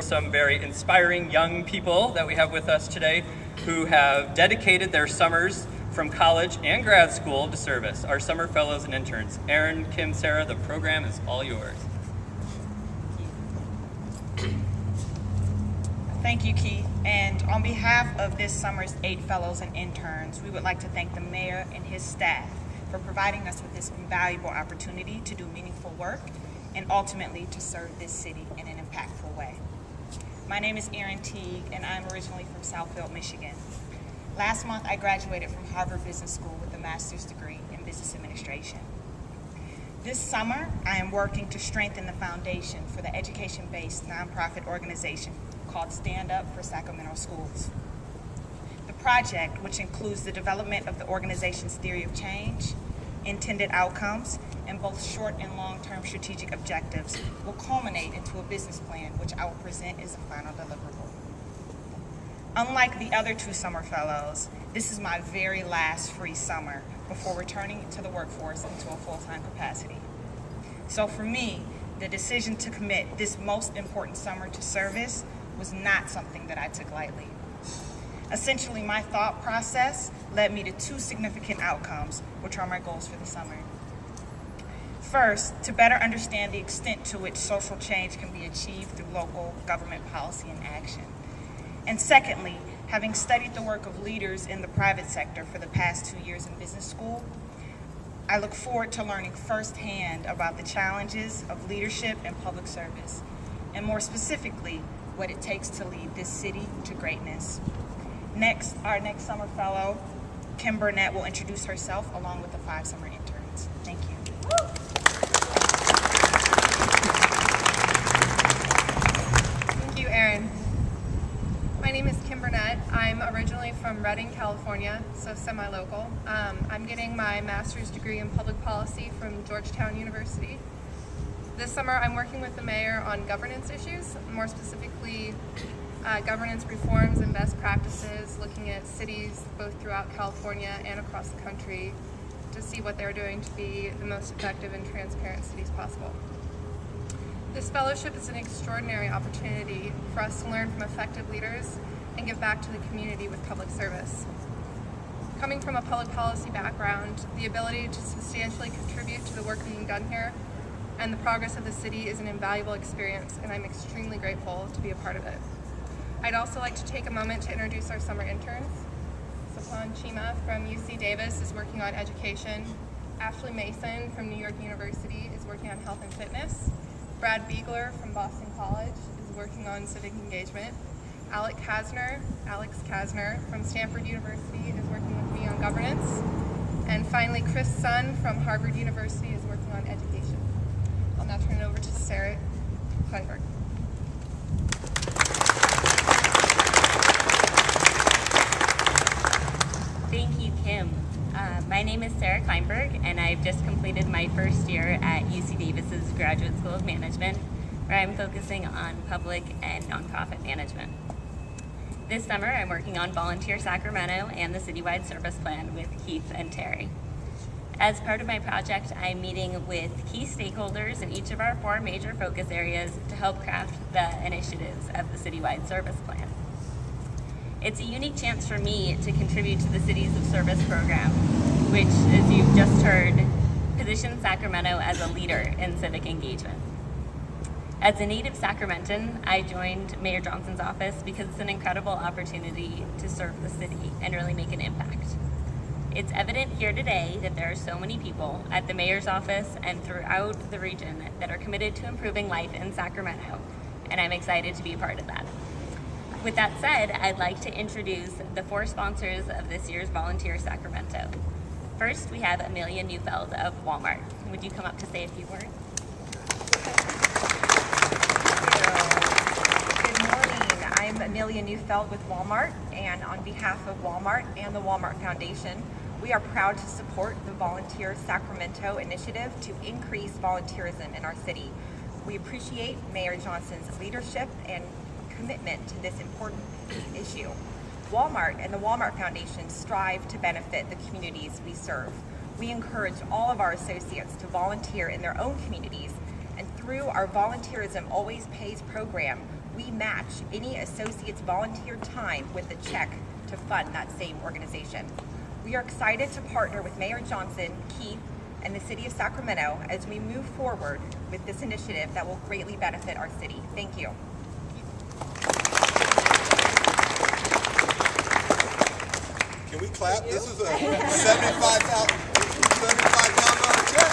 Some very inspiring young people that we have with us today who have dedicated their summers from college and grad school to service. Our summer fellows and interns. Aaron, Kim, Sarah, the program is all yours. Thank you, Keith. And on behalf of this summer's 8 fellows and interns, we would like to thank the mayor and his staff for providing us with this invaluable opportunity to do meaningful work and ultimately to serve this city in an impactful way. My name is Erin Teague, and I'm originally from Southfield, Michigan. Last month, I graduated from Harvard Business School with a master's degree in business administration. This summer, I am working to strengthen the foundation for the education-based nonprofit organization called Stand Up for Sacramento Schools. The project, which includes the development of the organization's theory of change, intended outcomes, and both short and long-term strategic objectives, will culminate into a business plan which I will present as a final deliverable. Unlike the other 2 summer fellows, this is my very last free summer before returning to the workforce into a full-time capacity. So for me, the decision to commit this most important summer to service was not something that I took lightly. Essentially, my thought process led me to 2 significant outcomes, which are my goals for the summer. First, to better understand the extent to which social change can be achieved through local government policy and action. And secondly, having studied the work of leaders in the private sector for the past 2 years in business school, I look forward to learning firsthand about the challenges of leadership and public service, and more specifically, what it takes to lead this city to greatness. Next, our next summer fellow, Kim Burnett, will introduce herself along with the 5 summer interns. Thank you. Thank you, Erin. My name is Kim Burnett. I'm originally from Redding, California, so semi-local. I'm getting my master's degree in public policy from Georgetown University. This summer, I'm working with the mayor on governance issues, more specifically governance reforms and best practices, looking at cities both throughout California and across the country to see what they're doing to be the most effective and transparent cities possible. This fellowship is an extraordinary opportunity for us to learn from effective leaders and give back to the community with public service. Coming from a public policy background, the ability to substantially contribute to the work being done here and the progress of the city is an invaluable experience, and I'm extremely grateful to be a part of it. I'd also like to take a moment to introduce our summer interns. Sapan Chima from UC Davis is working on education. Ashley Mason from New York University is working on health and fitness. Brad Beegler from Boston College is working on civic engagement. Alex Kasner from Stanford University is working with me on governance. And finally, Chris Sun from Harvard University is working on education. I'll now turn it over to Sarah Kleinberg. Thank you, Kim. My name is Sarah Kleinberg, and I've just completed my first year at UC Davis's Graduate School of Management, where I'm focusing on public and nonprofit management. This summer, I'm working on Volunteer Sacramento and the citywide service plan with Keith and Terry. As part of my project, I'm meeting with key stakeholders in each of our 4 major focus areas to help craft the initiatives of the citywide service plan. It's a unique chance for me to contribute to the Cities of Service program, which, as you've just heard, positions Sacramento as a leader in civic engagement. As a native Sacramentan, I joined Mayor Johnson's office because it's an incredible opportunity to serve the city and really make an impact. It's evident here today that there are so many people at the mayor's office and throughout the region that are committed to improving life in Sacramento, and I'm excited to be a part of that. With that said, I'd like to introduce the 4 sponsors of this year's Volunteer Sacramento. First, we have Amelia Neufeld of Walmart. Would you come up to say a few words? Good morning. I'm Amelia Neufeld with Walmart, and on behalf of Walmart and the Walmart Foundation, we are proud to support the Volunteer Sacramento initiative to increase volunteerism in our city. We appreciate Mayor Johnson's leadership and commitment to this important issue. Walmart and the Walmart Foundation strive to benefit the communities we serve. We encourage all of our associates to volunteer in their own communities, and through our Volunteerism Always Pays program, we match any associate's volunteer time with a check to fund that same organization. We are excited to partner with Mayor Johnson, Keith, and the City of Sacramento as we move forward with this initiative that will greatly benefit our city. Thank you. Can we clap? This is a $75,000 check.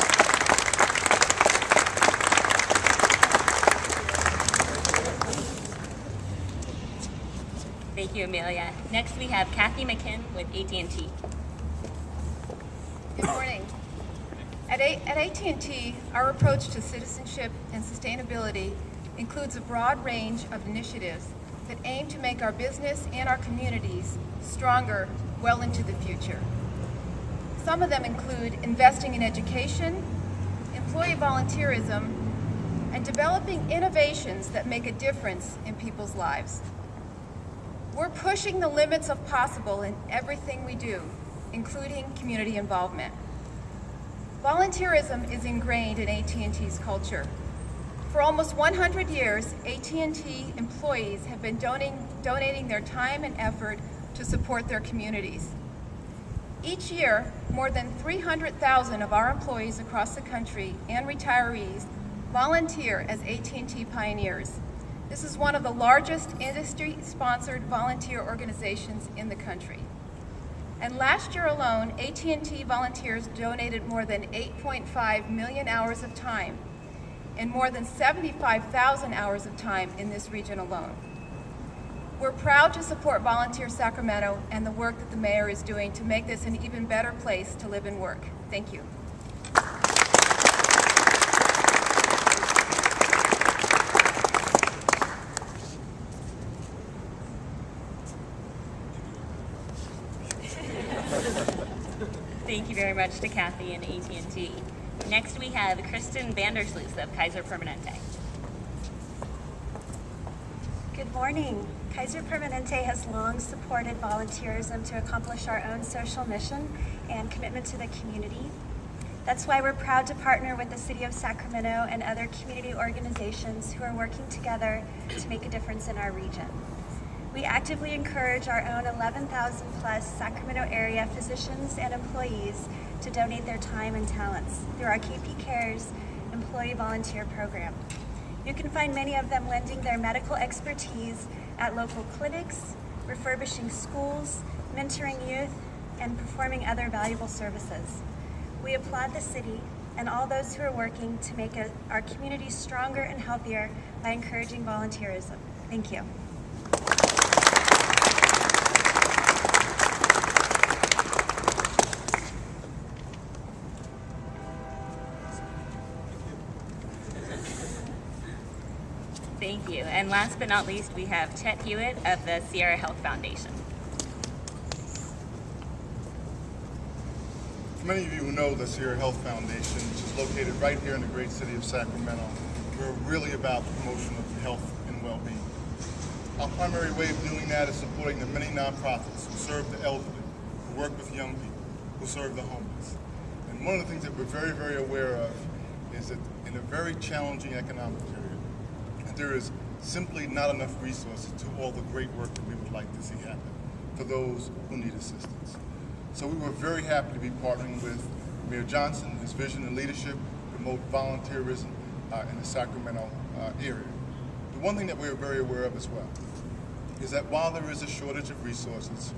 Thank you, Amelia. Next, we have Kathy McKinn with AT&T. Good morning. At AT&T, our approach to citizenship and sustainability includes a broad range of initiatives that aim to make our business and our communities stronger well into the future. Some of them include investing in education, employee volunteerism, and developing innovations that make a difference in people's lives. We're pushing the limits of possible in everything we do, including community involvement. Volunteerism is ingrained in AT&T's culture. For almost 100 years, AT&T employees have been donating their time and effort to support their communities. Each year, more than 300,000 of our employees across the country and retirees volunteer as AT&T pioneers. This is one of the largest industry-sponsored volunteer organizations in the country. And last year alone, AT&T volunteers donated more than 8.5 million hours of time and more than 75,000 hours of time in this region alone. We're proud to support Volunteer Sacramento and the work that the mayor is doing to make this an even better place to live and work. Thank you. Thank you very much to Kathy and AT&T. Next, we have Kristen Vandersloot of Kaiser Permanente. Good morning. Kaiser Permanente has long supported volunteerism to accomplish our own social mission and commitment to the community. That's why we're proud to partner with the City of Sacramento and other community organizations who are working together to make a difference in our region. We actively encourage our own 11,000 plus Sacramento area physicians and employees to donate their time and talents through our KP Cares employee volunteer program. You can find many of them lending their medical expertise at local clinics, refurbishing schools, mentoring youth, and performing other valuable services. We applaud the city and all those who are working to make our community stronger and healthier by encouraging volunteerism. Thank you. Thank you. And last but not least, we have Chet Hewitt of the Sierra Health Foundation. Many of you who know the Sierra Health Foundation, which is located right here in the great city of Sacramento, we're really about the promotion of health and well-being. Our primary way of doing that is supporting the many nonprofits who serve the elderly, who work with young people, who serve the homeless. And one of the things that we're very, very aware of is that in a very challenging economic period, there is simply not enough resources to all the great work that we would like to see happen for those who need assistance. So we were very happy to be partnering with Mayor Johnson, his vision and leadership, promote volunteerism in the Sacramento area. The one thing that we're very aware of as well is that while there is a shortage of resources,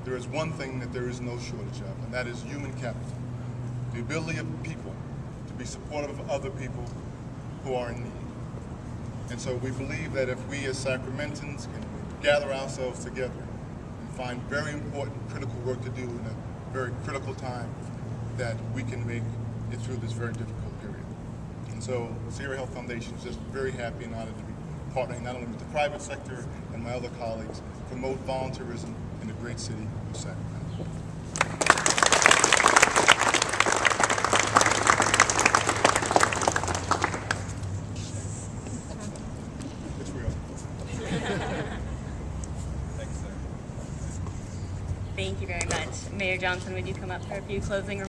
there is one thing that there is no shortage of, and that is human capital. The ability of people to be supportive of other people who are in need. And so we believe that if we as Sacramentans can gather ourselves together and find very important, critical work to do in a very critical time, that we can make it through this very difficult period. And so the Sierra Health Foundation is just very happy and honored to be partnering not only with the private sector and my other colleagues to promote volunteerism in the great city of Sacramento. Thank you very much. Mayor Johnson, would you come up for a few closing remarks?